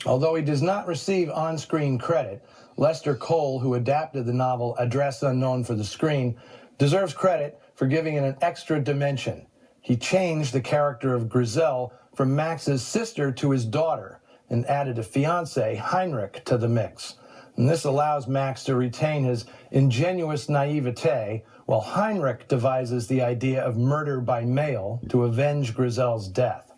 Although he does not receive on-screen credit, Lester Cole, who adapted the novel Address Unknown for the screen, deserves credit for giving it an extra dimension. He changed the character of Griselle from Max's sister to his daughter and added a fiancé, Heinrich, to the mix. And this allows Max to retain his ingenuous naivete, while Heinrich devises the idea of murder by mail to avenge Griselle's death.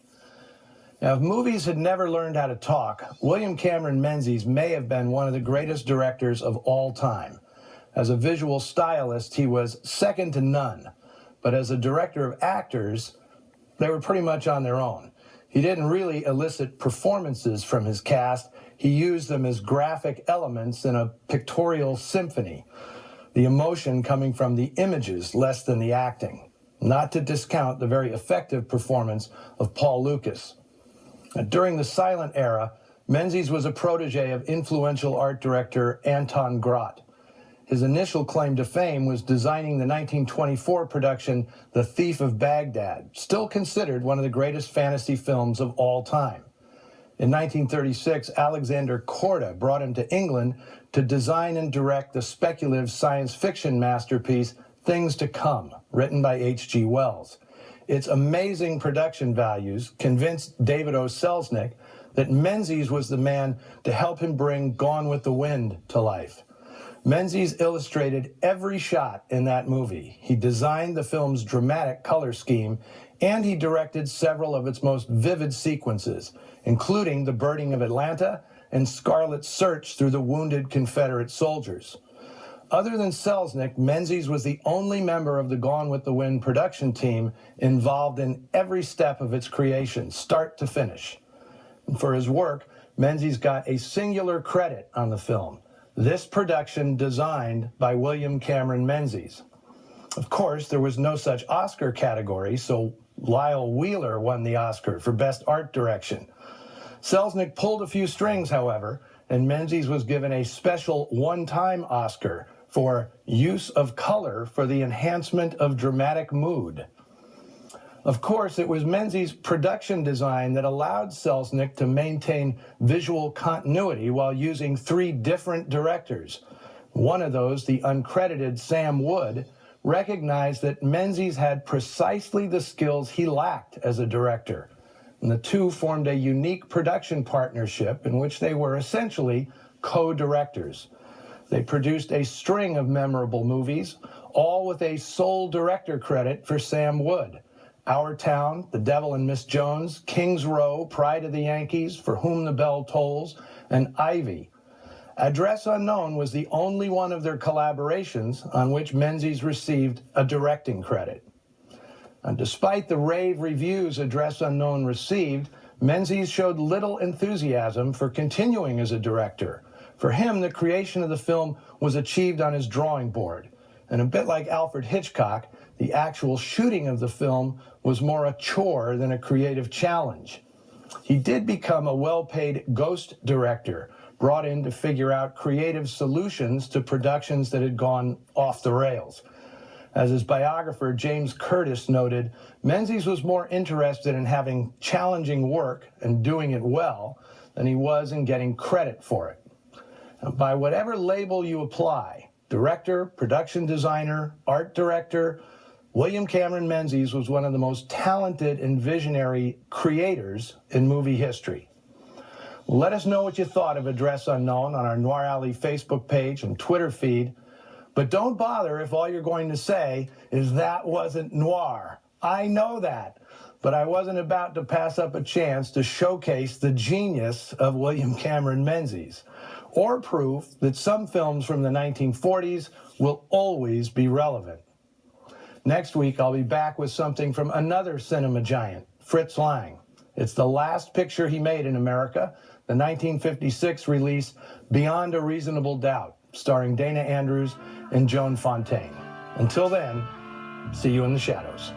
Now, if movies had never learned how to talk, William Cameron Menzies may have been one of the greatest directors of all time. As a visual stylist, he was second to none. But as a director of actors, they were pretty much on their own. He didn't really elicit performances from his cast. He used them as graphic elements in a pictorial symphony, the emotion coming from the images less than the acting, not to discount the very effective performance of Paul Lucas. During the silent era, Menzies was a protege of influential art director Anton Grot. His initial claim to fame was designing the 1924 production The Thief of Baghdad, still considered one of the greatest fantasy films of all time. In 1936, Alexander Korda brought him to England to design and direct the speculative science fiction masterpiece Things to Come, written by H.G. Wells. Its amazing production values convinced David O. Selznick that Menzies was the man to help him bring Gone with the Wind to life. Menzies illustrated every shot in that movie. He designed the film's dramatic color scheme, and he directed several of its most vivid sequences, including the burning of Atlanta and Scarlet's search through the wounded Confederate soldiers. Other than Selznick, Menzies was the only member of the Gone with the Wind production team involved in every step of its creation, start to finish. And for his work, Menzies got a singular credit on the film: this production designed by William Cameron Menzies. Of course, there was no such Oscar category, so Lyle Wheeler won the Oscar for Best Art Direction. Selznick pulled a few strings, however, and Menzies was given a special one-time Oscar for use of color for the enhancement of dramatic mood. Of course, it was Menzies' production design that allowed Selznick to maintain visual continuity while using three different directors. One of those, the uncredited Sam Wood, recognized that Menzies had precisely the skills he lacked as a director. And the two formed a unique production partnership in which they were essentially co-directors. They produced a string of memorable movies, all with a sole director credit for Sam Wood: Our Town, The Devil and Miss Jones, Kings Row, Pride of the Yankees, For Whom the Bell Tolls, and Ivy. Address Unknown was the only one of their collaborations on which Menzies received a directing credit. And despite the rave reviews Address Unknown received, Menzies showed little enthusiasm for continuing as a director. For him, the creation of the film was achieved on his drawing board. And a bit like Alfred Hitchcock, the actual shooting of the film was more a chore than a creative challenge. He did become a well-paid ghost director, brought in to figure out creative solutions to productions that had gone off the rails. As his biographer James Curtis noted, Menzies was more interested in having challenging work and doing it well than he was in getting credit for it. Now, by whatever label you apply, director, production designer, art director, William Cameron Menzies was one of the most talented and visionary creators in movie history. Let us know what you thought of Address Unknown on our Noir Alley Facebook page and Twitter feed. But don't bother if all you're going to say is that wasn't noir. I know that, but I wasn't about to pass up a chance to showcase the genius of William Cameron Menzies, or proof that some films from the 1940s will always be relevant. Next week, I'll be back with something from another cinema giant, Fritz Lang. It's the last picture he made in America, the 1956 release Beyond a Reasonable Doubt, starring Dana Andrews and Joan Fontaine. Until then, see you in the shadows.